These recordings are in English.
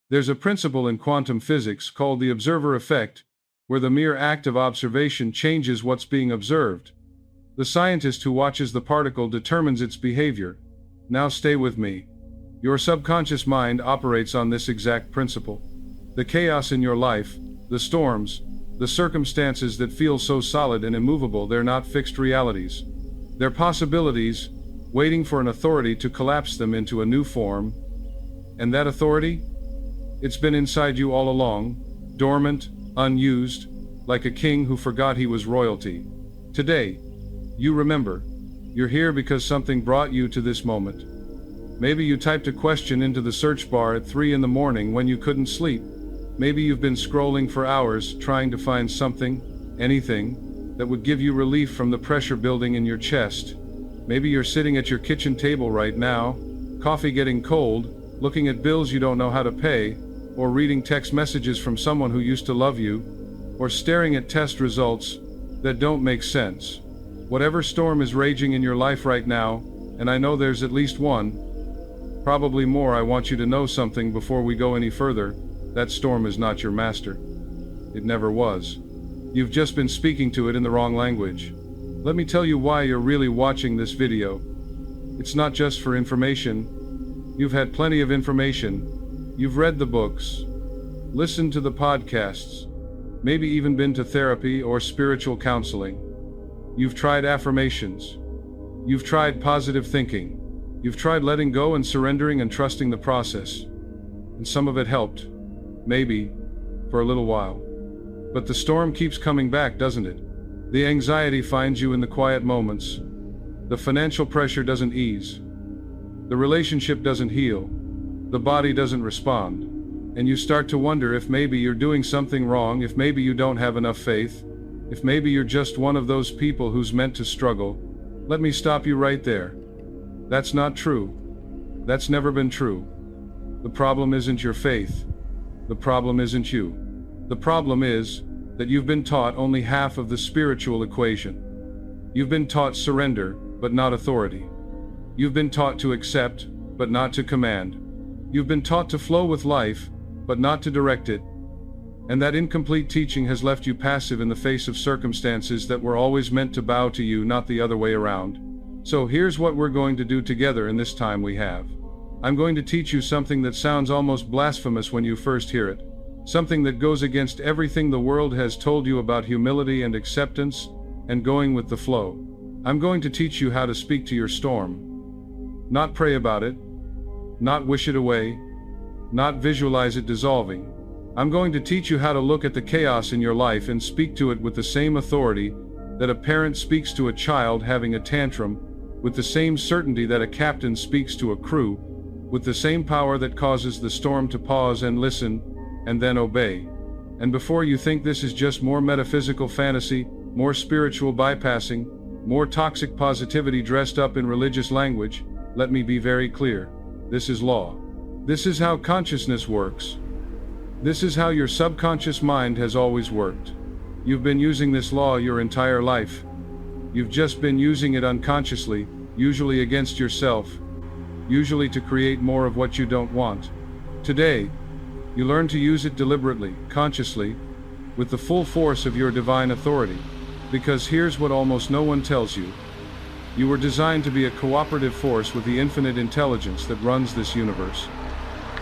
There's a principle in quantum physics called the observer effect, where the mere act of observation changes what's being observed. The scientist who watches the particle determines its behavior. Now stay with me. Your subconscious mind operates on this exact principle. The chaos in your life, the storms, the circumstances that feel so solid and immovable, they're not fixed realities. They're possibilities, waiting for an authority to collapse them into a new form. And that authority? It's been inside you all along, dormant, unused, like a king who forgot he was royalty. Today, you remember. You're here because something brought you to this moment. Maybe you typed a question into the search bar at 3 in the morning when you couldn't sleep. Maybe you've been scrolling for hours trying to find something, anything, that would give you relief from the pressure building in your chest. Maybe you're sitting at your kitchen table right now, coffee getting cold, looking at bills you don't know how to pay, or reading text messages from someone who used to love you, or staring at test results that don't make sense. Whatever storm is raging in your life right now, and I know there's at least one, probably more, I want you to know something before we go any further. That storm is not your master. It never was. You've just been speaking to it in the wrong language. Let me tell you why you're really watching this video. It's not just for information. You've had plenty of information. You've read the books, listened to the podcasts, maybe even been to therapy or spiritual counseling. You've tried affirmations. You've tried positive thinking. You've tried letting go and surrendering and trusting the process. And some of it helped. Maybe, for a little while. But the storm keeps coming back, doesn't it? The anxiety finds you in the quiet moments. The financial pressure doesn't ease. The relationship doesn't heal. The body doesn't respond. And you start to wonder if maybe you're doing something wrong, if maybe you don't have enough faith, if maybe you're just one of those people who's meant to struggle. Let me stop you right there. That's not true. That's never been true. The problem isn't your faith. The problem isn't you. The problem is that you've been taught only half of the spiritual equation. You've been taught surrender, but not authority. You've been taught to accept, but not to command. You've been taught to flow with life, but not to direct it. And that incomplete teaching has left you passive in the face of circumstances that were always meant to bow to you, not the other way around. So here's what we're going to do together in this time we have. I'm going to teach you something that sounds almost blasphemous when you first hear it. Something that goes against everything the world has told you about humility and acceptance and going with the flow. I'm going to teach you how to speak to your storm. Not pray about it. Not wish it away. Not visualize it dissolving. I'm going to teach you how to look at the chaos in your life and speak to it with the same authority that a parent speaks to a child having a tantrum, with the same certainty that a captain speaks to a crew, with the same power that causes the storm to pause and listen, and then obey. And before you think this is just more metaphysical fantasy, more spiritual bypassing, more toxic positivity dressed up in religious language, let me be very clear. This is law. This is how consciousness works. This is how your subconscious mind has always worked. You've been using this law your entire life. You've just been using it unconsciously, usually against yourself, usually to create more of what you don't want. Today, you learn to use it deliberately, consciously, with the full force of your divine authority. Because here's what almost no one tells you. You were designed to be a cooperative force with the infinite intelligence that runs this universe.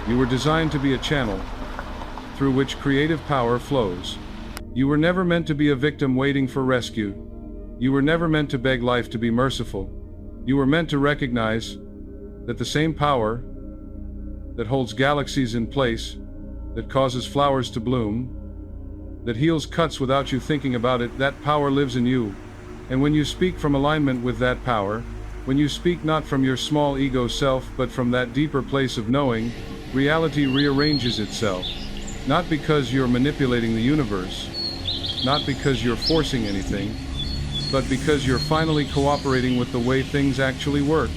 You were designed to be a channel through which creative power flows. You were never meant to be a victim waiting for rescue. You were never meant to beg life to be merciful. You were meant to recognize that the same power that holds galaxies in place, that causes flowers to bloom, that heals cuts without you thinking about it, that power lives in you. And when you speak from alignment with that power, when you speak not from your small ego self but from that deeper place of knowing, reality rearranges itself. Not because you're manipulating the universe, not because you're forcing anything, but because you're finally cooperating with the way things actually work.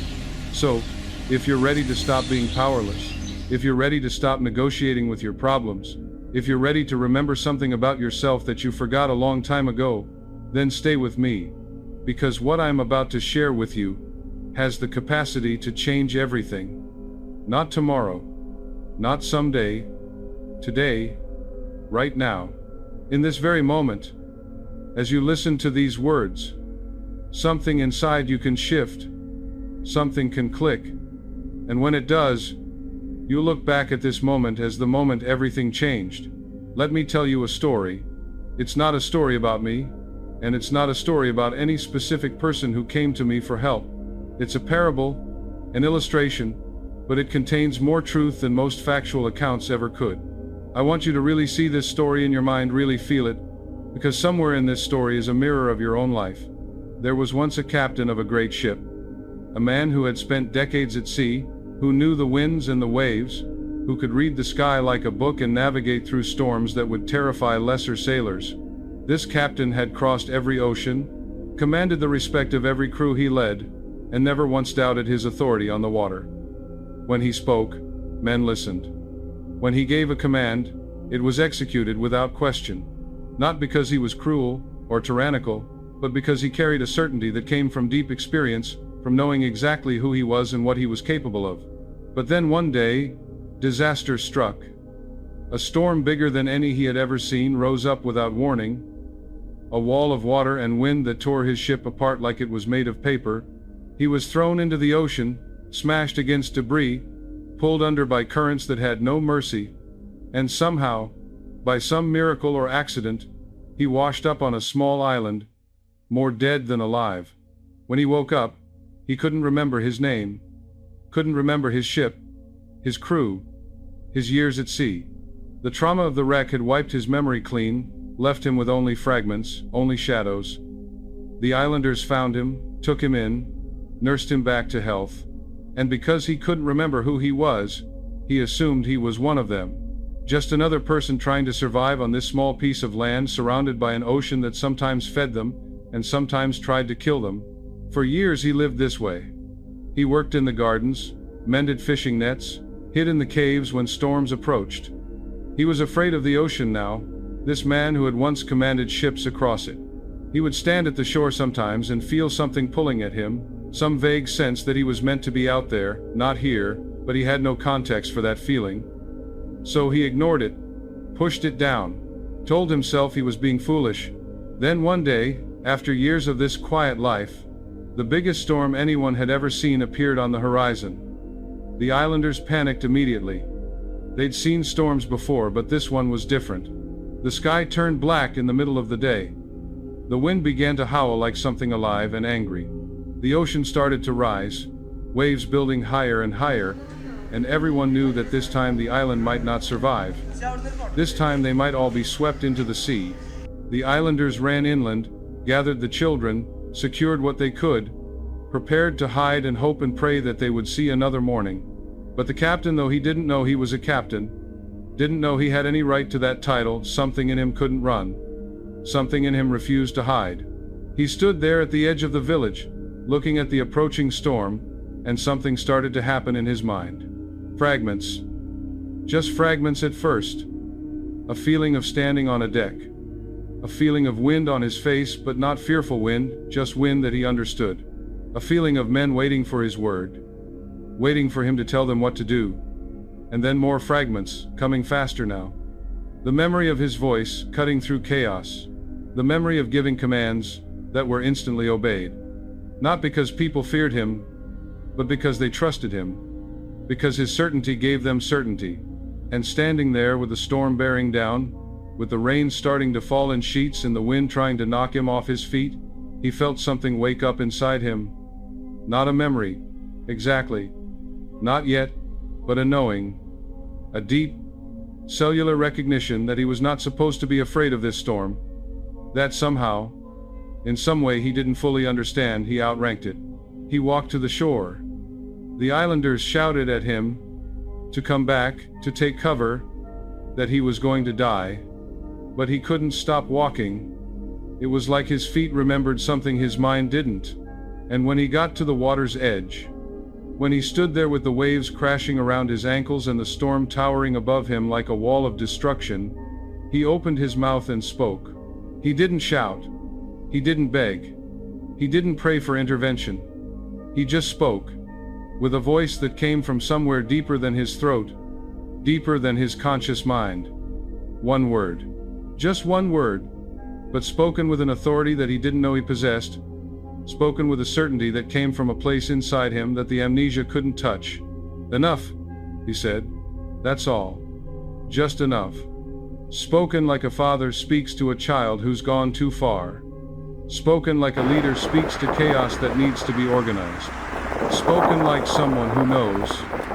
So, if you're ready to stop being powerless, if you're ready to stop negotiating with your problems, if you're ready to remember something about yourself that you forgot a long time ago, then stay with me. Because what I'm about to share with you has the capacity to change everything. Not tomorrow, not someday, Today, right now, in this very moment, as you listen to these words, something inside you can shift, something can click, and when it does, you look back at this moment as the moment everything changed. Let me tell you a story. It's not a story about me, and it's not a story about any specific person who came to me for help. It's a parable, an illustration, but it contains more truth than most factual accounts ever could. I want you to really see this story in your mind, really feel it, because somewhere in this story is a mirror of your own life. There was once a captain of a great ship, a man who had spent decades at sea, who knew the winds and the waves, who could read the sky like a book and navigate through storms that would terrify lesser sailors. This captain had crossed every ocean, commanded the respect of every crew he led, and never once doubted his authority on the water. When he spoke, men listened. When he gave a command, it was executed without question, not because he was cruel or tyrannical, but because he carried a certainty that came from deep experience, from knowing exactly who he was and what he was capable of. But then one day, disaster struck. A storm bigger than any he had ever seen rose up without warning. A wall of water and wind that tore his ship apart like it was made of paper. He was thrown into the ocean, smashed against debris, pulled under by currents that had no mercy, and somehow, by some miracle or accident, he washed up on a small island, more dead than alive. When he woke up, he couldn't remember his name, couldn't remember his ship, his crew, his years at sea. The trauma of the wreck had wiped his memory clean, left him with only fragments, only shadows. The islanders found him, took him in, nursed him back to health, and because he couldn't remember who he was, he assumed he was one of them. Just another person trying to survive on this small piece of land surrounded by an ocean that sometimes fed them and sometimes tried to kill them. For years he lived this way. He worked in the gardens, mended fishing nets, hid in the caves when storms approached. He was afraid of the ocean now, this man who had once commanded ships across it. He would stand at the shore sometimes and feel something pulling at him, some vague sense that he was meant to be out there, not here, but he had no context for that feeling. So he ignored it, pushed it down, told himself he was being foolish. Then one day, after years of this quiet life, the biggest storm anyone had ever seen appeared on the horizon. The islanders panicked immediately. They'd seen storms before, but this one was different. The sky turned black in the middle of the day. The wind began to howl like something alive and angry. The ocean started to rise, waves building higher and higher, and everyone knew that this time the island might not survive. This time they might all be swept into the sea. The islanders ran inland, gathered the children, secured what they could, prepared to hide and hope and pray that they would see another morning. But the captain, though he didn't know he was a captain, didn't know he had any right to that title, something in him couldn't run. Something in him refused to hide. He stood there at the edge of the village, looking at the approaching storm, and something started to happen in his mind. Fragments. Just fragments at first. A feeling of standing on a deck. A feeling of wind on his face, but not fearful wind, just wind that he understood. A feeling of men waiting for his word. Waiting for him to tell them what to do. And then more fragments, coming faster now. The memory of his voice, cutting through chaos. The memory of giving commands that were instantly obeyed. Not because people feared him, but because they trusted him. Because his certainty gave them certainty. And standing there with the storm bearing down, with the rain starting to fall in sheets and the wind trying to knock him off his feet, he felt something wake up inside him. Not a memory, exactly. Not yet, but a knowing. A deep, cellular recognition that he was not supposed to be afraid of this storm. That somehow, in some way he didn't fully understand, he outranked it. He walked to the shore. The islanders shouted at him to come back, to take cover, that he was going to die. But he couldn't stop walking. It was like his feet remembered something his mind didn't. And when he got to the water's edge, when he stood there with the waves crashing around his ankles and the storm towering above him like a wall of destruction, he opened his mouth and spoke. He didn't shout. He didn't beg. He didn't pray for intervention. He just spoke, with a voice that came from somewhere deeper than his throat. deeper than his conscious mind. One word. Just one word, but spoken with an authority that he didn't know he possessed, spoken with a certainty that came from a place inside him that the amnesia couldn't touch. Enough, he said. That's all. Just enough. Spoken like a father speaks to a child who's gone too far. Spoken like a leader speaks to chaos that needs to be organized. Spoken like someone who knows,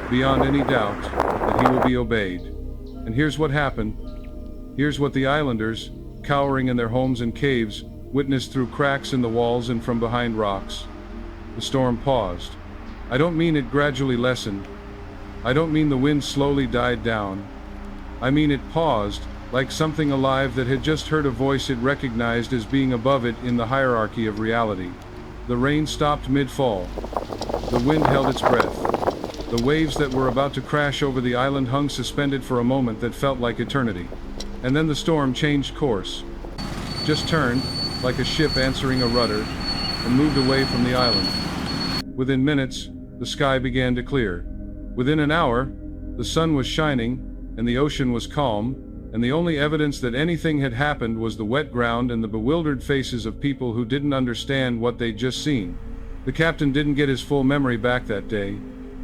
beyond any doubt, that he will be obeyed. And here's what happened. Here's what the islanders, cowering in their homes and caves, witnessed through cracks in the walls and from behind rocks. The storm paused. I don't mean it gradually lessened. I don't mean the wind slowly died down. I mean it paused, like something alive that had just heard a voice it recognized as being above it in the hierarchy of reality. The rain stopped mid-fall. The wind held its breath. The waves that were about to crash over the island hung suspended for a moment that felt like eternity. And then the storm changed course. Just turned, like a ship answering a rudder, and moved away from the island. Within minutes, the sky began to clear. Within an hour, the sun was shining, and the ocean was calm, and the only evidence that anything had happened was the wet ground and the bewildered faces of people who didn't understand what they'd just seen. The captain didn't get his full memory back that day.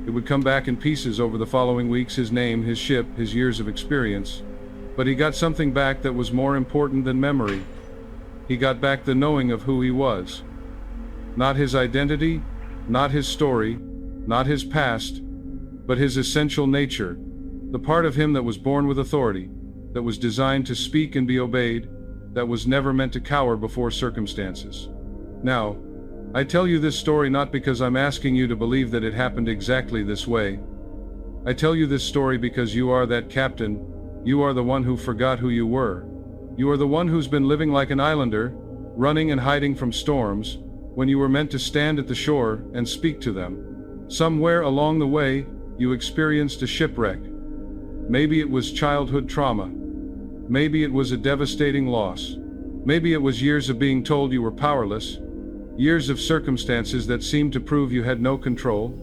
It would come back in pieces over the following weeks: his name, his ship, his years of experience. But he got something back that was more important than memory. He got back the knowing of who he was. Not his identity, not his story, not his past, but his essential nature, the part of him that was born with authority, that was designed to speak and be obeyed, that was never meant to cower before circumstances. Now, I tell you this story not because I'm asking you to believe that it happened exactly this way. I tell you this story because you are that captain. You are the one who forgot who you were. You are the one who's been living like an islander, running and hiding from storms, when you were meant to stand at the shore and speak to them. Somewhere along the way, you experienced a shipwreck. Maybe it was childhood trauma. Maybe it was a devastating loss. Maybe it was years of being told you were powerless. Years of circumstances that seemed to prove you had no control.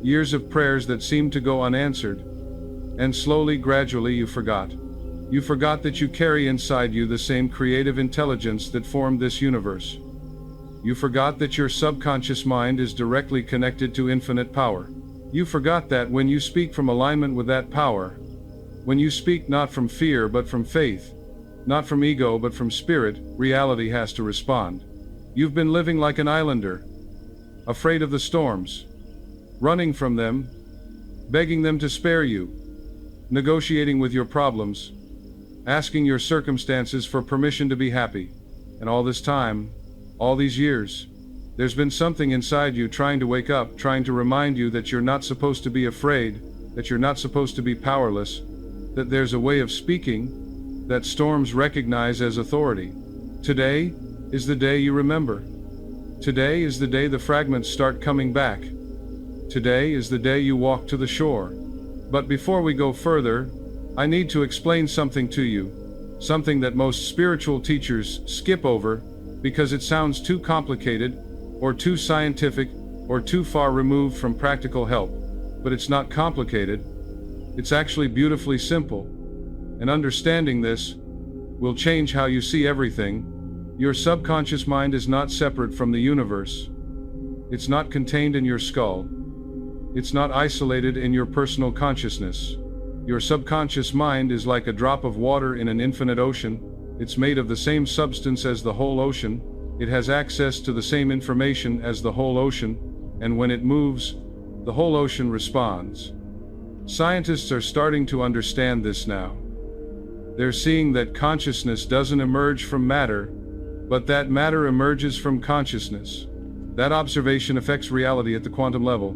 Years of prayers that seemed to go unanswered. And slowly, gradually, you forgot. You forgot that you carry inside you the same creative intelligence that formed this universe. You forgot that your subconscious mind is directly connected to infinite power. You forgot that when you speak from alignment with that power, when you speak not from fear but from faith, not from ego but from spirit, reality has to respond. You've been living like an islander, afraid of the storms, running from them, begging them to spare you, negotiating with your problems, asking your circumstances for permission to be happy. And all this time, all these years, there's been something inside you trying to wake up, trying to remind you that you're not supposed to be afraid, that you're not supposed to be powerless, that there's a way of speaking that storms recognize as authority. Today is the day you remember. Today is the day the fragments start coming back. Today is the day you walk to the shore. But before we go further, I need to explain something to you, something that most spiritual teachers skip over because it sounds too complicated, or too scientific, or too far removed from practical help. But it's not complicated. It's actually beautifully simple. And understanding this will change how you see everything. Your subconscious mind is not separate from the universe. It's not contained in your skull. It's not isolated in your personal consciousness. Your subconscious mind is like a drop of water in an infinite ocean. It's made of the same substance as the whole ocean. It has access to the same information as the whole ocean, and when it moves, the whole ocean responds. Scientists are starting to understand this now. They're seeing that consciousness doesn't emerge from matter, but that matter emerges from consciousness. That observation affects reality at the quantum level.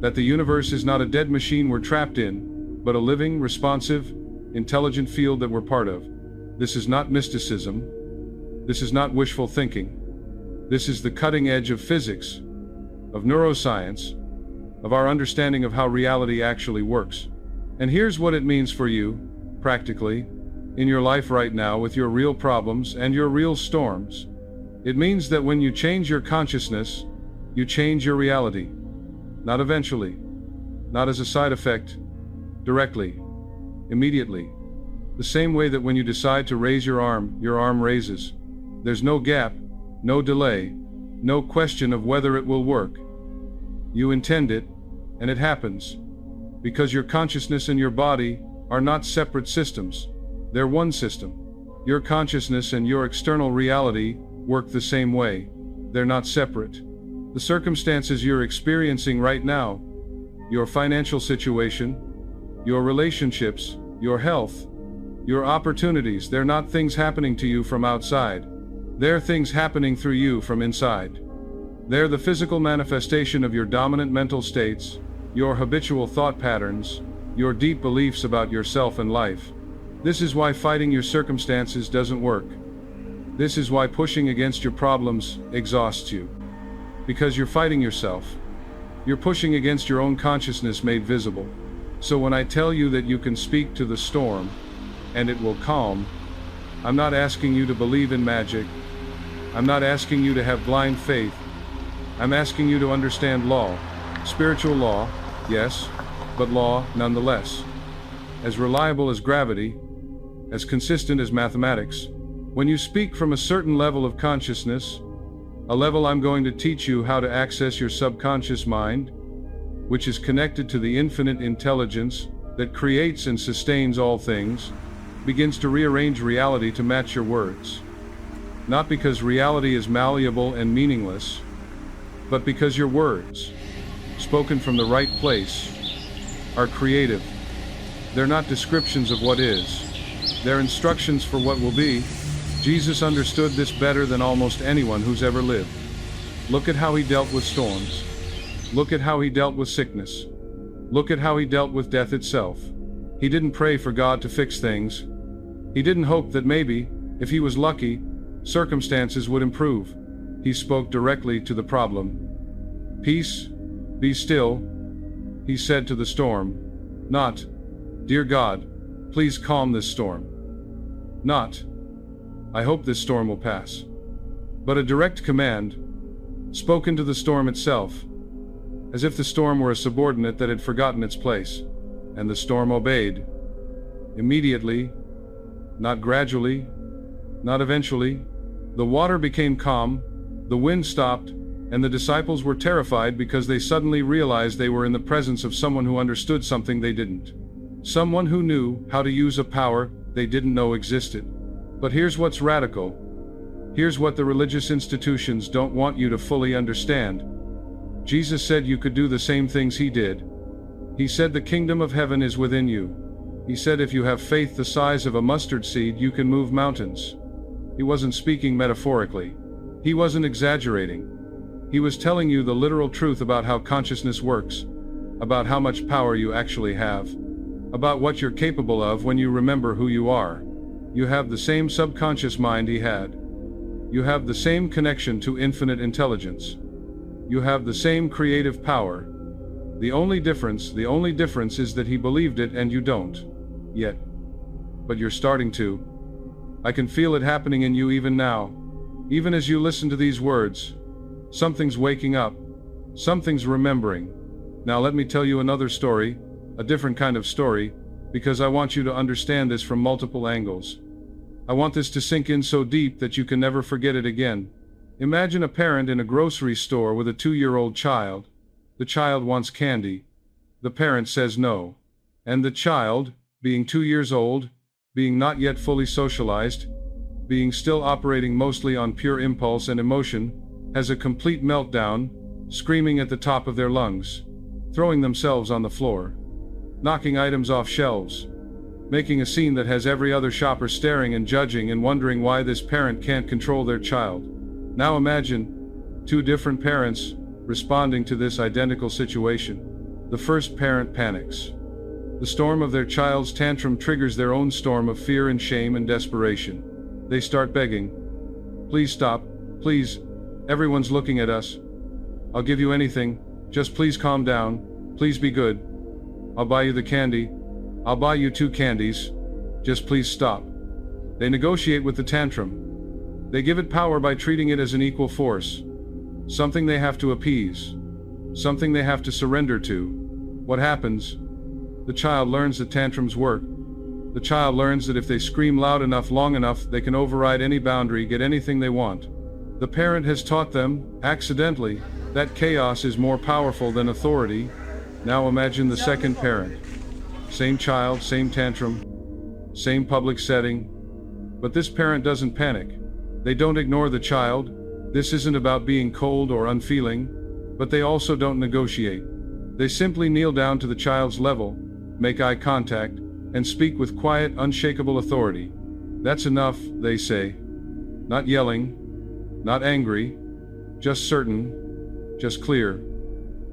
That the universe is not a dead machine we're trapped in, but a living, responsive, intelligent field that we're part of. This is not mysticism. This is not wishful thinking. This is the cutting edge of physics, of neuroscience, of our understanding of how reality actually works. And here's what it means for you, practically, in your life right now with your real problems and your real storms. It means that when you change your consciousness, you change your reality. Not eventually, not as a side effect, directly. immediately. The same way that when you decide to raise your arm raises. There's no gap, no delay, no question of whether it will work. You intend it, and it happens. Because your consciousness and your body are not separate systems. They're one system. Your consciousness and your external reality work the same way. They're not separate. The circumstances you're experiencing right now, your financial situation, your relationships, your health, your opportunities, they're not things happening to you from outside. They're things happening through you from inside. They're the physical manifestation of your dominant mental states, your habitual thought patterns, your deep beliefs about yourself and life. This is why fighting your circumstances doesn't work. This is why pushing against your problems exhausts you. Because you're fighting yourself. You're pushing against your own consciousness made visible. So when I tell you that you can speak to the storm, and it will calm, I'm not asking you to believe in magic. I'm not asking you to have blind faith. I'm asking you to understand law. Spiritual law, yes, but law nonetheless. As reliable as gravity, as consistent as mathematics. When you speak from a certain level of consciousness, a level I'm going to teach you how to access your subconscious mind, which is connected to the infinite intelligence that creates and sustains all things, begins to rearrange reality to match your words. Not because reality is malleable and meaningless, but because your words, spoken from the right place, are creative. They're not descriptions of what is. They're instructions for what will be. Jesus understood this better than almost anyone who's ever lived. Look at how he dealt with storms. Look at how he dealt with sickness. Look at how he dealt with death itself. He didn't pray for God to fix things. He didn't hope that maybe, if he was lucky, circumstances would improve. He spoke directly to the problem. Peace, be still, he said to the storm. Not, dear God, please calm this storm. Not, I hope this storm will pass. But a direct command, spoken to the storm itself, as if the storm were a subordinate that had forgotten its place, and the storm obeyed. Immediately, not gradually, not eventually, the water became calm, the wind stopped, and the disciples were terrified because they suddenly realized they were in the presence of someone who understood something they didn't. Someone who knew how to use a power they didn't know existed. But here's what's radical. Here's what the religious institutions don't want you to fully understand. Jesus said you could do the same things he did. He said the kingdom of heaven is within you. He said if you have faith the size of a mustard seed, you can move mountains. He wasn't speaking metaphorically. He wasn't exaggerating. He was telling you the literal truth about how consciousness works, about how much power you actually have, about what you're capable of when you remember who you are. You have the same subconscious mind he had. You have the same connection to infinite intelligence. You have the same creative power. The only difference is that he believed it and you don't. Yet. But you're starting to. I can feel it happening in you even now. Even as you listen to these words, something's waking up. Something's remembering. Now let me tell you another story, a different kind of story, because I want you to understand this from multiple angles. I want this to sink in so deep that you can never forget it again. Imagine a parent in a grocery store with a 2-year-old child. The child wants candy. The parent says no. And the child, being 2 years old, being not yet fully socialized, being still operating mostly on pure impulse and emotion, has a complete meltdown, screaming at the top of their lungs, throwing themselves on the floor, knocking items off shelves, making a scene that has every other shopper staring and judging and wondering why this parent can't control their child. Now imagine 2 different parents responding to this identical situation. The first parent panics. The storm of their child's tantrum triggers their own storm of fear and shame and desperation. They start begging. Please stop, please, everyone's looking at us. I'll give you anything, just please calm down, please be good. I'll buy you the candy, I'll buy you 2 candies, just please stop. They negotiate with the tantrum. They give it power by treating it as an equal force. Something they have to appease. Something they have to surrender to. What happens? The child learns that tantrums work. The child learns that if they scream loud enough, long enough, they can override any boundary, get anything they want. The parent has taught them, accidentally, that chaos is more powerful than authority. Now imagine the second parent. Same child, same tantrum, same public setting. But this parent doesn't panic. They don't ignore the child. This isn't about being cold or unfeeling, but they also don't negotiate. They simply kneel down to the child's level, make eye contact, and speak with quiet, unshakable authority. That's enough, they say. Not yelling, not angry, just certain, just clear.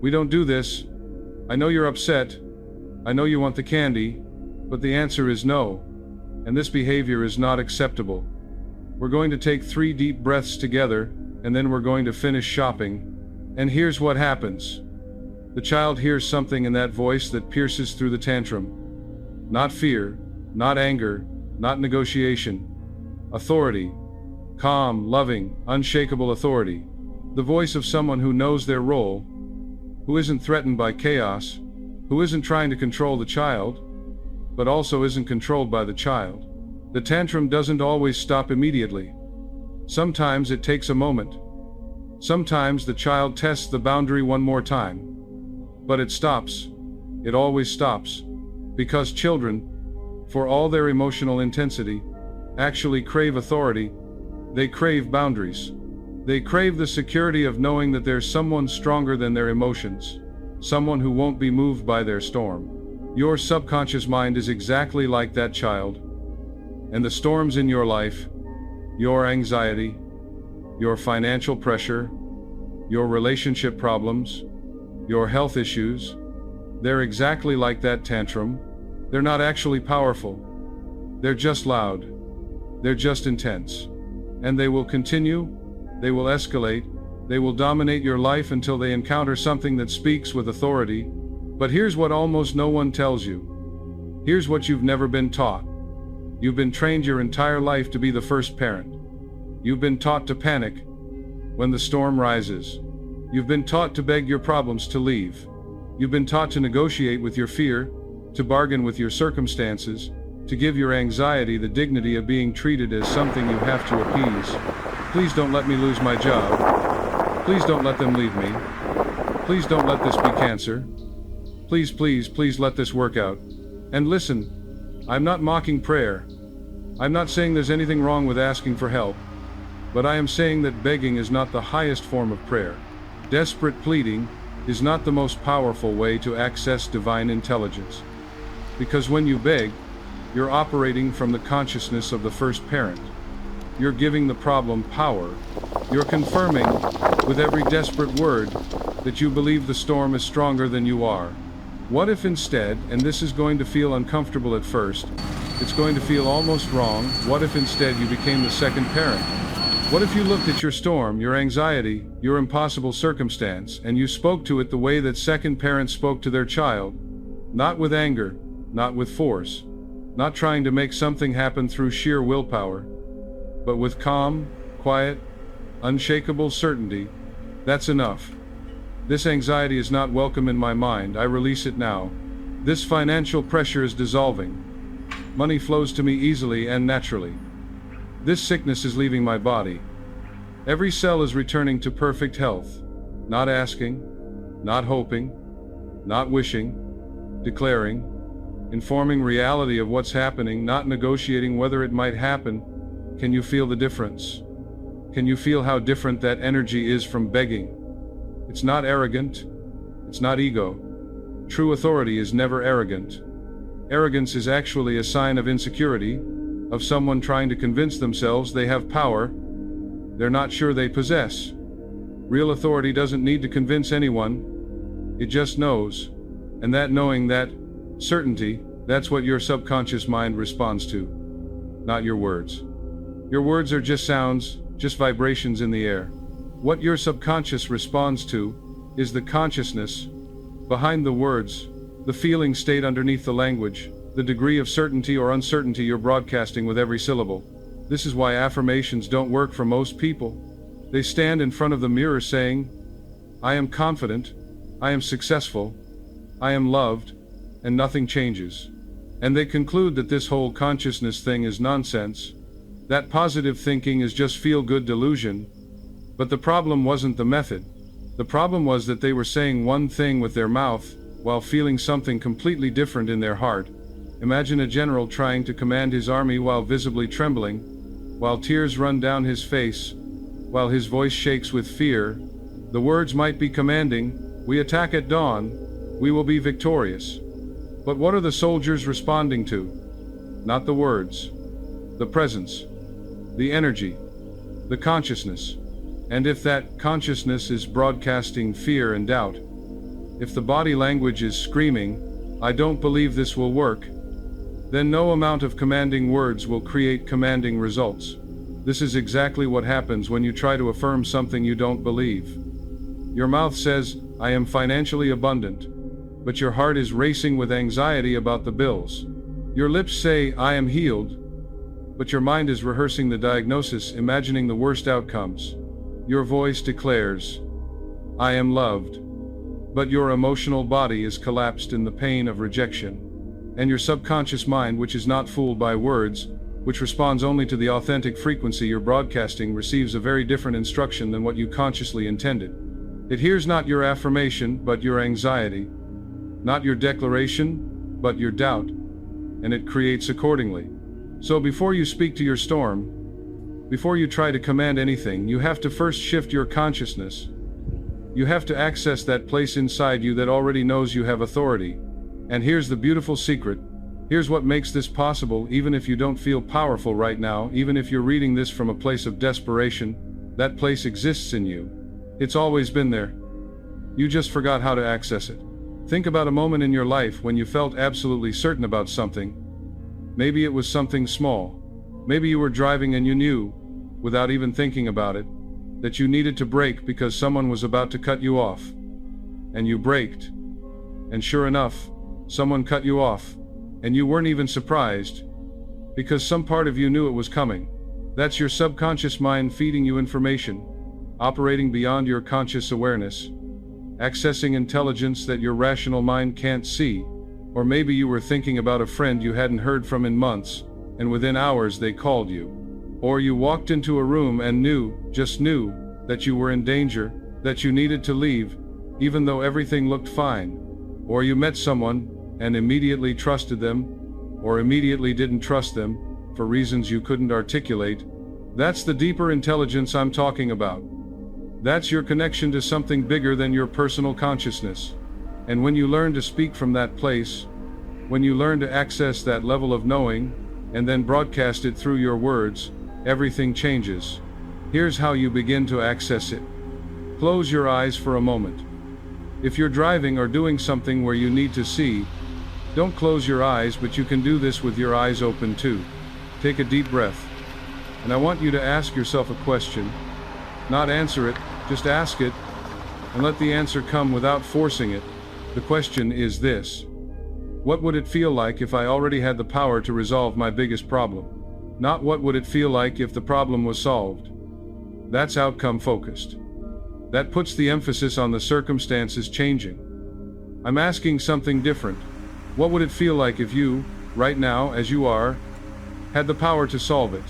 We don't do this. I know you're upset. I know you want the candy, but the answer is no. And this behavior is not acceptable. We're going to take 3 deep breaths together, and then we're going to finish shopping. And here's what happens. The child hears something in that voice that pierces through the tantrum. Not fear, not anger, not negotiation. Authority. Calm, loving, unshakable authority. The voice of someone who knows their role, who isn't threatened by chaos, who isn't trying to control the child, but also isn't controlled by the child. The tantrum doesn't always stop immediately. Sometimes it takes a moment. Sometimes the child tests the boundary one more time. But it stops. It always stops. Because children, for all their emotional intensity, actually crave authority. They crave boundaries. They crave the security of knowing that there's someone stronger than their emotions, someone who won't be moved by their storm. Your subconscious mind is exactly like that child. And the storms in your life, your anxiety, your financial pressure, your relationship problems, your health issues, they're exactly like that tantrum. They're not actually powerful. They're just loud. They're just intense. And they will continue, they will escalate, they will dominate your life until they encounter something that speaks with authority. But here's what almost no one tells you. Here's what you've never been taught. You've been trained your entire life to be the first parent. You've been taught to panic when the storm rises. You've been taught to beg your problems to leave. You've been taught to negotiate with your fear, to bargain with your circumstances, to give your anxiety the dignity of being treated as something you have to appease. Please don't let me lose my job. Please don't let them leave me. Please don't let this be cancer. Please, please, please let this work out. And listen, I'm not mocking prayer. I'm not saying there's anything wrong with asking for help. But I am saying that begging is not the highest form of prayer. Desperate pleading is not the most powerful way to access divine intelligence. Because when you beg, you're operating from the consciousness of the first parent. You're giving the problem power. You're confirming, with every desperate word, that you believe the storm is stronger than you are. What if instead, and this is going to feel uncomfortable at first, it's going to feel almost wrong, what if instead you became the second parent? What if you looked at your storm, your anxiety, your impossible circumstance, and you spoke to it the way that second parents spoke to their child? Not with anger, not with force, not trying to make something happen through sheer willpower, but with calm, quiet, unshakable certainty. That's enough. This anxiety is not welcome in my mind, I release it now. This financial pressure is dissolving. Money flows to me easily and naturally. This sickness is leaving my body. Every cell is returning to perfect health. Not asking, not hoping, not wishing, declaring, informing reality of what's happening, not negotiating whether it might happen. Can you feel the difference? Can you feel how different that energy is from begging? It's not arrogant. It's not ego. True authority is never arrogant. Arrogance is actually a sign of insecurity, of someone trying to convince themselves they have power they're not sure they possess. Real authority doesn't need to convince anyone. It just knows. And that knowing, that certainty, that's what your subconscious mind responds to. Not your words. Your words are just sounds, just vibrations in the air. What your subconscious responds to is the consciousness behind the words, the feeling state underneath the language, the degree of certainty or uncertainty you're broadcasting with every syllable. This is why affirmations don't work for most people. They stand in front of the mirror saying, I am confident, I am successful, I am loved, and nothing changes. And they conclude that this whole consciousness thing is nonsense, that positive thinking is just feel-good delusion. But the problem wasn't the method. The problem was that they were saying one thing with their mouth, while feeling something completely different in their heart. Imagine a general trying to command his army while visibly trembling, while tears run down his face, while his voice shakes with fear. The words might be commanding, "We attack at dawn, we will be victorious." But what are the soldiers responding to? Not the words. The presence. The energy. The consciousness. And if that consciousness is broadcasting fear and doubt, if the body language is screaming, "I don't believe this will work," then no amount of commanding words will create commanding results. This is exactly what happens when you try to affirm something you don't believe. Your mouth says, "I am financially abundant," but your heart is racing with anxiety about the bills. Your lips say, "I am healed," but your mind is rehearsing the diagnosis, imagining the worst outcomes. Your voice declares, "I am loved," but your emotional body is collapsed in the pain of rejection. And your subconscious mind, which is not fooled by words, which responds only to the authentic frequency you're broadcasting, receives a very different instruction than what you consciously intended. It hears not your affirmation, but your anxiety, not your declaration, but your doubt, and it creates accordingly. So before you speak to your storm, before you try to command anything, you have to first shift your consciousness. You have to access that place inside you that already knows you have authority. And here's the beautiful secret. Here's what makes this possible. Even if you don't feel powerful right now, even if you're reading this from a place of desperation, that place exists in you. It's always been there. You just forgot how to access it. Think about a moment in your life when you felt absolutely certain about something. Maybe it was something small. Maybe you were driving and you knew, without even thinking about it, that you needed to brake because someone was about to cut you off. And you braked. And sure enough, someone cut you off, and you weren't even surprised, because some part of you knew it was coming. That's your subconscious mind feeding you information, operating beyond your conscious awareness, accessing intelligence that your rational mind can't see. Or maybe you were thinking about a friend you hadn't heard from in months, and within hours they called you. Or you walked into a room and just knew, that you were in danger, that you needed to leave, even though everything looked fine. Or you met someone, and immediately trusted them, or immediately didn't trust them, for reasons you couldn't articulate. That's the deeper intelligence I'm talking about. That's your connection to something bigger than your personal consciousness. And when you learn to speak from that place, when you learn to access that level of knowing, and then broadcast it through your words, everything changes. Here's how you begin to access it. Close your eyes for a moment. If you're driving or doing something where you need to see, don't close your eyes, but you can do this with your eyes open too. Take a deep breath. And I want you to ask yourself a question. Not answer it, just ask it, and let the answer come without forcing it. The question is this: what would it feel like if I already had the power to resolve my biggest problem? Not what would it feel like if the problem was solved. That's outcome focused. That puts the emphasis on the circumstances changing. I'm asking something different. What would it feel like if you, right now as you are, had the power to solve it?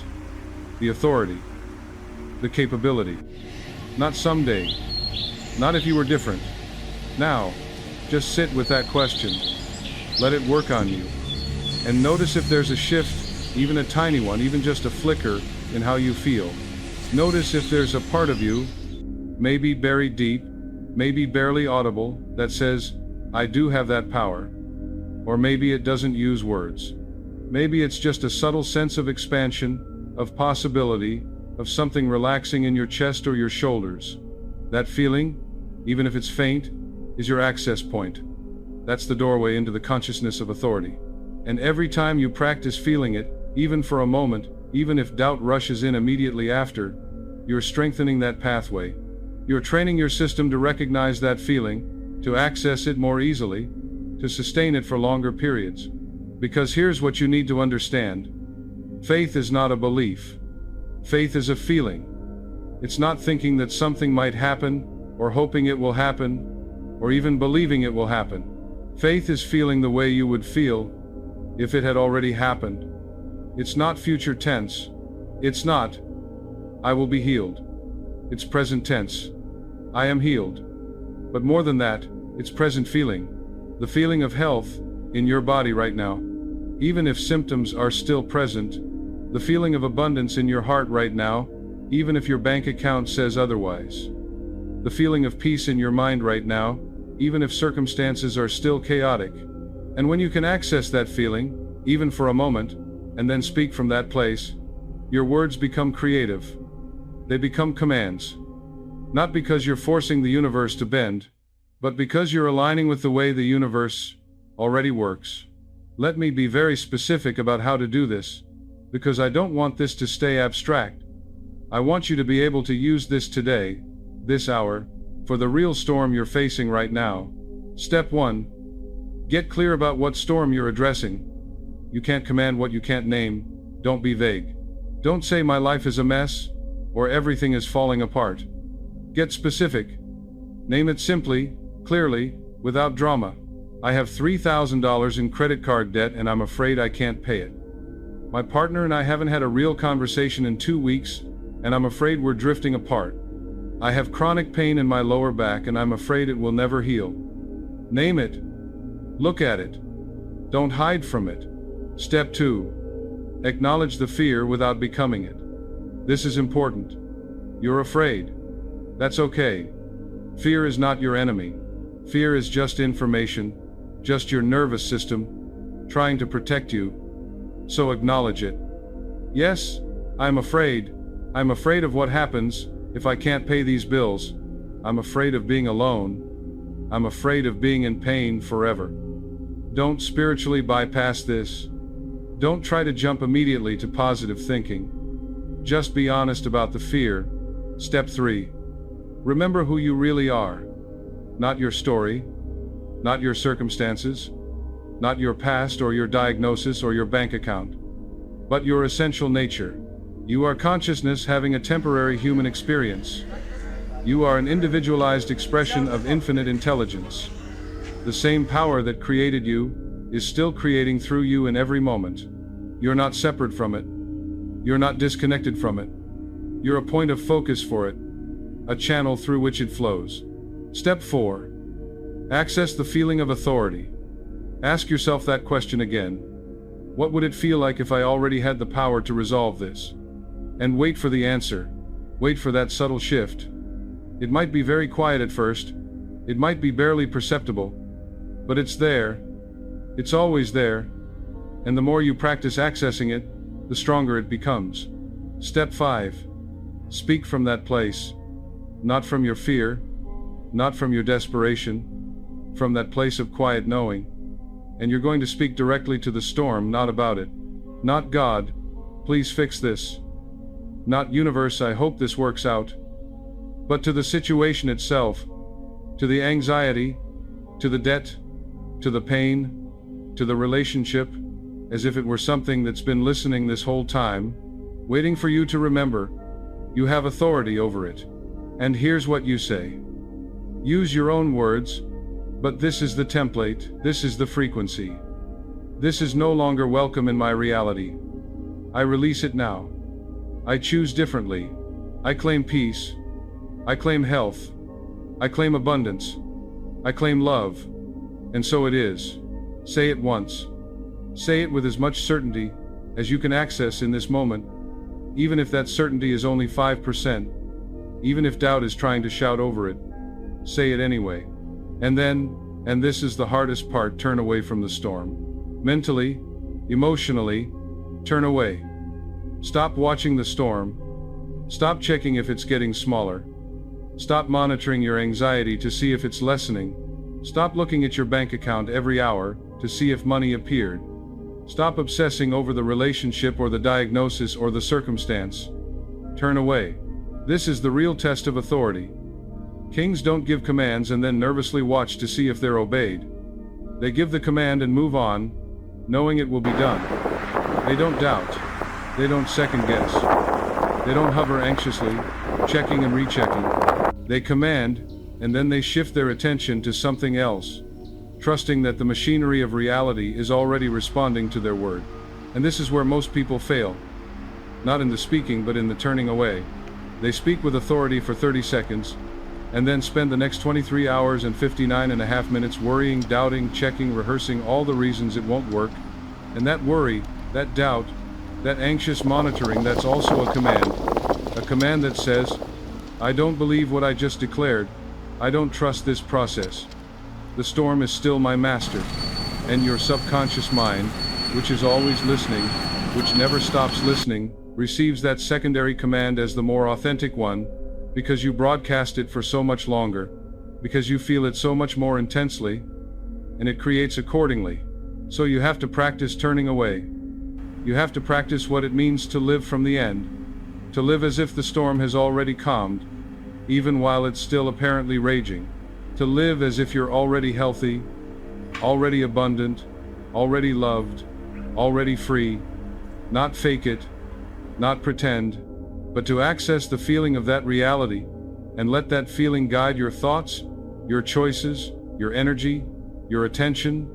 The authority. The capability. Not someday. Not if you were different. Now. Just sit with that question. Let it work on you. And notice if there's a shift, even a tiny one, even just a flicker, in how you feel. Notice if there's a part of you, maybe buried deep, maybe barely audible, that says, "I do have that power." Or maybe it doesn't use words. Maybe it's just a subtle sense of expansion, of possibility, of something relaxing in your chest or your shoulders. That feeling, even if it's faint, is your access point. That's the doorway into the consciousness of authority. And every time you practice feeling it, even for a moment, even if doubt rushes in immediately after, you're strengthening that pathway. You're training your system to recognize that feeling, to access it more easily, to sustain it for longer periods. Because here's what you need to understand. Faith is not a belief. Faith is a feeling. It's not thinking that something might happen, or hoping it will happen, or even believing it will happen. Faith is feeling the way you would feel if it had already happened. It's not future tense. It's not, I will be healed. It's present tense. I am healed. But more than that, it's present feeling. The feeling of health in your body right now. Even if symptoms are still present, the feeling of abundance in your heart right now, even if your bank account says otherwise. The feeling of peace in your mind right now, even if circumstances are still chaotic. And when you can access that feeling, even for a moment, and then speak from that place, your words become creative. They become commands. Not because you're forcing the universe to bend, but because you're aligning with the way the universe already works. Let me be very specific about how to do this, because I don't want this to stay abstract. I want you to be able to use this today, this hour, for the real storm you're facing right now. Step 1. Get clear about what storm you're addressing. You can't command what you can't name. Don't be vague. Don't say my life is a mess, or everything is falling apart. Get specific. Name it simply, clearly, without drama. I have $3,000 in credit card debt and I'm afraid I can't pay it. My partner and I haven't had a real conversation in 2 weeks, and I'm afraid we're drifting apart. I have chronic pain in my lower back and I'm afraid it will never heal. Name it. Look at it. Don't hide from it. Step 2. Acknowledge the fear without becoming it. This is important. You're afraid. That's okay. Fear is not your enemy. Fear is just information, just your nervous system, trying to protect you. So acknowledge it. Yes, I'm afraid. I'm afraid of what happens if I can't pay these bills. I'm afraid of being alone. I'm afraid of being in pain forever. Don't spiritually bypass this. Don't try to jump immediately to positive thinking. Just be honest about the fear. Step 3. Remember who you really are. Not your story, not your circumstances, not your past or your diagnosis or your bank account, but your essential nature. You are consciousness having a temporary human experience. You are an individualized expression of infinite intelligence. The same power that created you is still creating through you in every moment. You're not separate from it. You're not disconnected from it. You're a point of focus for it, a channel through which it flows. Step 4. Access the feeling of authority. Ask yourself that question again. What would it feel like if I already had the power to resolve this? And wait for the answer. Wait for that subtle shift. It might be very quiet at first. It might be barely perceptible. But it's there. It's always there. And the more you practice accessing it, the stronger it becomes. Step 5. Speak from that place. Not from your fear, not from your desperation, from that place of quiet knowing. And you're going to speak directly to the storm, not about it. Not God, please fix this. Not universe, I hope this works out. But to the situation itself, to the anxiety, to the debt, to the pain, to the relationship, as if it were something that's been listening this whole time, waiting for you to remember. You have authority over it. And here's what you say. Use your own words, but this is the template, this is the frequency. This is no longer welcome in my reality. I release it now. I choose differently. I claim peace. I claim health. I claim abundance. I claim love. And so it is. Say it once. Say it with as much certainty as you can access in this moment, even if that certainty is only 5%, even if doubt is trying to shout over it. Say it anyway. And then, and this is the hardest part, turn away from the storm. Mentally, emotionally, turn away. Stop watching the storm. Stop checking if it's getting smaller. Stop monitoring your anxiety to see if it's lessening. Stop looking at your bank account every hour to see if money appeared. Stop obsessing over the relationship or the diagnosis or the circumstance. Turn away. This is the real test of authority. Kings don't give commands and then nervously watch to see if they're obeyed. They give the command and move on, knowing it will be done. They don't doubt. They don't second guess. They don't hover anxiously, checking and rechecking. They command, and then they shift their attention to something else. trusting that the machinery of reality is already responding to their word. And this is where most people fail. Not in the speaking, but in the turning away. They speak with authority for 30 seconds, and then spend the next 23 hours and 59.5 minutes worrying, doubting, checking, rehearsing all the reasons it won't work. And that worry, that doubt, that anxious monitoring, that's also a command that says, I don't believe what I just declared, I don't trust this process. The storm is still my master. And your subconscious mind, which is always listening, which never stops listening, receives that secondary command as the more authentic one, because you broadcast it for so much longer, because you feel it so much more intensely, and it creates accordingly. So you have to practice turning away. You have to practice what it means to live from the end, to live as if the storm has already calmed, even while it's still apparently raging, to live as if you're already healthy, already abundant, already loved, already free, not fake it, not pretend, but to access the feeling of that reality, and let that feeling guide your thoughts, your choices, your energy, your attention.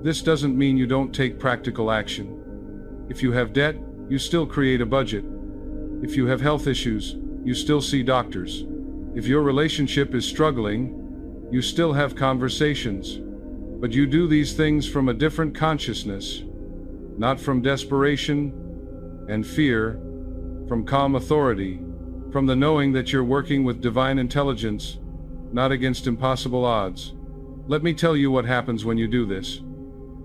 This doesn't mean you don't take practical action. If you have debt, you still create a budget. If you have health issues, you still see doctors. If your relationship is struggling, you still have conversations. But you do these things from a different consciousness, not from desperation and fear, from calm authority, from the knowing that you're working with divine intelligence, not against impossible odds. Let me tell you what happens when you do this.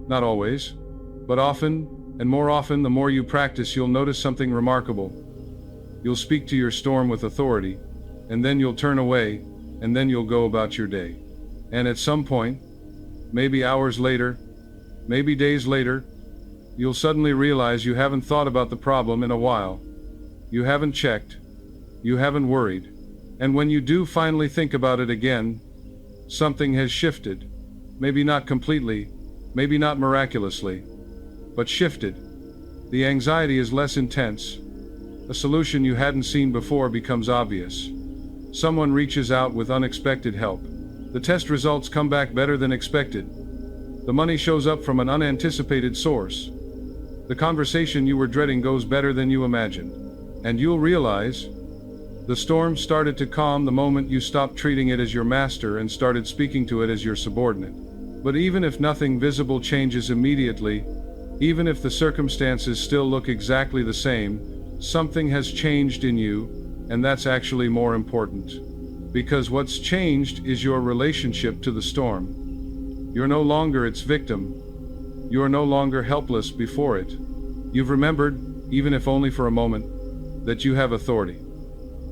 Not always, but often, and more often the more you practice, you'll notice something remarkable. You'll speak to your storm with authority, and then you'll turn away, and then you'll go about your day. And at some point, maybe hours later, maybe days later, you'll suddenly realize you haven't thought about the problem in a while. You haven't checked. You haven't worried. And when you do finally think about it again, something has shifted. Maybe not completely, maybe not miraculously, but shifted. The anxiety is less intense. A solution you hadn't seen before becomes obvious. Someone reaches out with unexpected help. The test results come back better than expected. The money shows up from an unanticipated source. The conversation you were dreading goes better than you imagined. And you'll realize the storm started to calm the moment you stopped treating it as your master and started speaking to it as your subordinate. But even if nothing visible changes immediately, even if the circumstances still look exactly the same, something has changed in you, and that's actually more important. Because what's changed is your relationship to the storm. You're no longer its victim. You're no longer helpless before it. You've remembered, even if only for a moment, that you have authority.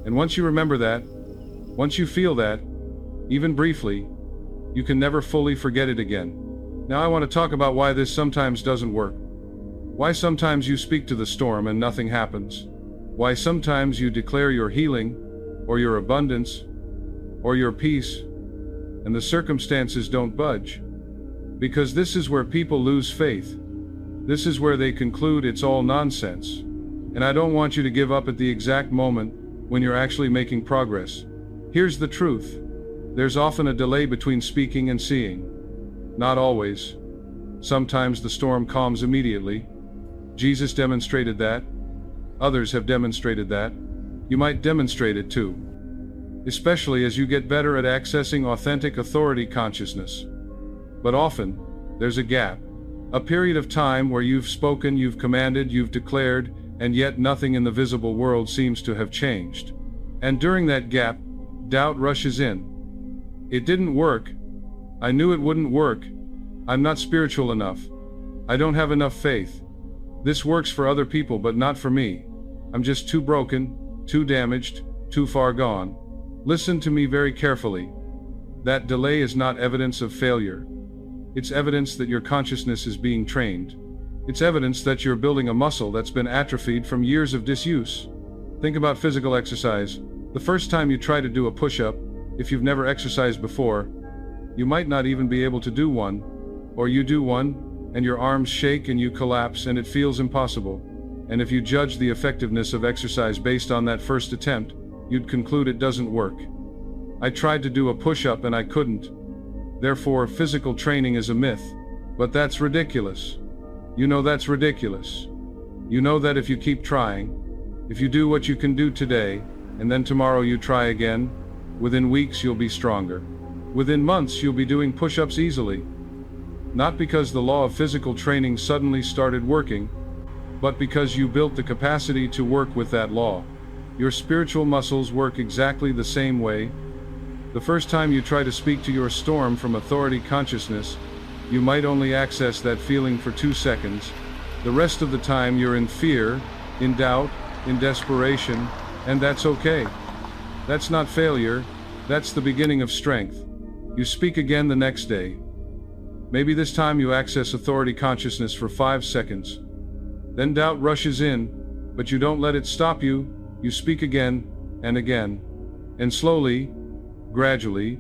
And once you remember that, once you feel that, even briefly, you can never fully forget it again. Now I want to talk about why this sometimes doesn't work. Why sometimes you speak to the storm and nothing happens. Why sometimes you declare your healing, or your abundance, or your peace, and the circumstances don't budge. Because this is where people lose faith. This is where they conclude it's all nonsense. And I don't want you to give up at the exact moment when you're actually making progress. Here's the truth. There's often a delay between speaking and seeing. Not always. Sometimes the storm calms immediately. Jesus demonstrated that. Others have demonstrated that. You might demonstrate it too. Especially as you get better at accessing authentic authority consciousness. But often, there's a gap. A period of time where you've spoken, you've commanded, you've declared, and yet nothing in the visible world seems to have changed. And during that gap, doubt rushes in. It didn't work. I knew it wouldn't work. I'm not spiritual enough. I don't have enough faith. This works for other people, but not for me. I'm just too broken, too damaged, too far gone. Listen to me very carefully. That delay is not evidence of failure. It's evidence that your consciousness is being trained. It's evidence that you're building a muscle that's been atrophied from years of disuse. Think about physical exercise. The first time you try to do a push-up, if you've never exercised before, you might not even be able to do one, or you do one, and your arms shake and you collapse and it feels impossible. And if you judge the effectiveness of exercise based on that first attempt, you'd conclude it doesn't work. I tried to do a push-up and I couldn't. Therefore, physical training is a myth. But that's ridiculous. You know that's ridiculous. You know that if you keep trying, if you do what you can do today, and then tomorrow you try again, within weeks you'll be stronger. Within months you'll be doing push-ups easily. Not because the law of physical training suddenly started working, but because you built the capacity to work with that law. Your spiritual muscles work exactly the same way. The first time you try to speak to your storm from authority consciousness, you might only access that feeling for 2 seconds. The rest of the time you're in fear, in doubt, in desperation, and that's okay. That's not failure, that's the beginning of strength. You speak again the next day. Maybe this time you access authority consciousness for 5 seconds. Then doubt rushes in, but you don't let it stop you. You speak again and again. And slowly, gradually,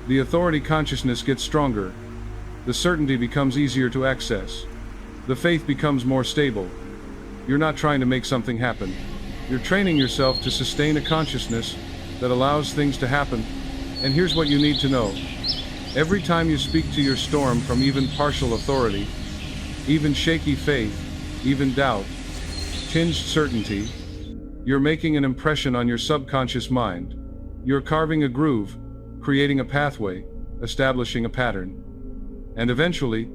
the authority consciousness gets stronger. The certainty becomes easier to access. The faith becomes more stable. You're not trying to make something happen. You're training yourself to sustain a consciousness that allows things to happen. And here's what you need to know. Every time you speak to your storm from even partial authority, even shaky faith, even doubt, tinged certainty, you're making an impression on your subconscious mind. You're carving a groove, creating a pathway, establishing a pattern. And eventually,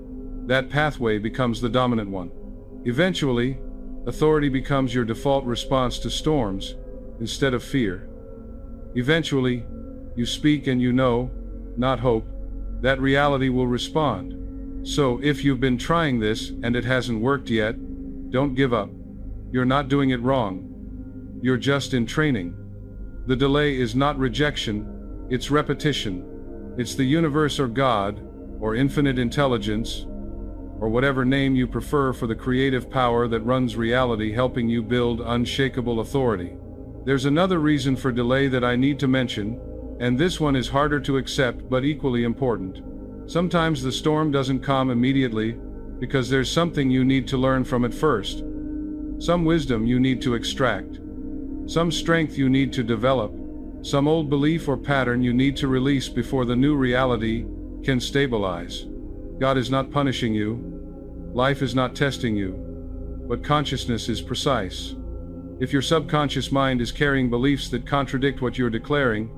that pathway becomes the dominant one. Eventually, authority becomes your default response to storms, instead of fear. Eventually, you speak and you know, not hope, that reality will respond. So if you've been trying this and it hasn't worked yet, don't give up. You're not doing it wrong. You're just in training. The delay is not rejection, it's repetition. It's the universe or God, or infinite intelligence, or whatever name you prefer for the creative power that runs reality helping you build unshakable authority. There's another reason for delay that I need to mention, and this one is harder to accept but equally important. Sometimes the storm doesn't calm immediately because there's something you need to learn from it first. Some wisdom you need to extract. Some strength you need to develop. Some old belief or pattern you need to release before the new reality can stabilize. God is not punishing you. Life is not testing you. But consciousness is precise. If your subconscious mind is carrying beliefs that contradict what you're declaring,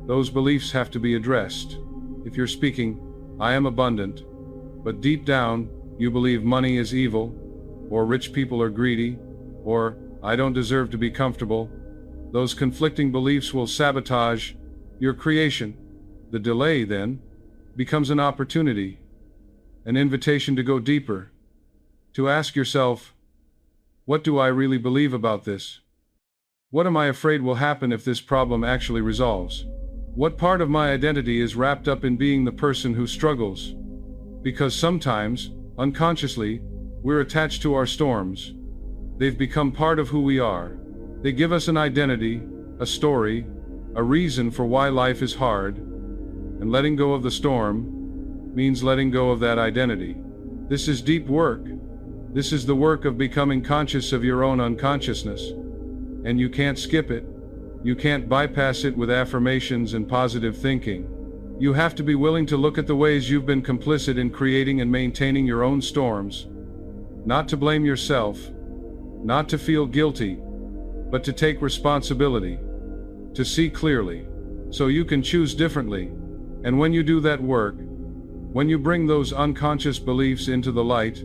those beliefs have to be addressed. If you're speaking, I am abundant, but deep down, you believe money is evil, or rich people are greedy, or I don't deserve to be comfortable, those conflicting beliefs will sabotage your creation. The delay, then, becomes an opportunity, an invitation to go deeper, to ask yourself, what do I really believe about this? What am I afraid will happen if this problem actually resolves? What part of my identity is wrapped up in being the person who struggles? Because sometimes, unconsciously, we're attached to our storms. They've become part of who we are. They give us an identity, a story, a reason for why life is hard, and letting go of the storm means letting go of that identity. This is deep work. This is the work of becoming conscious of your own unconsciousness. And you can't skip it. You can't bypass it with affirmations and positive thinking. You have to be willing to look at the ways you've been complicit in creating and maintaining your own storms. Not to blame yourself, not to feel guilty, but to take responsibility, to see clearly, so you can choose differently. And when you do that work, when you bring those unconscious beliefs into the light,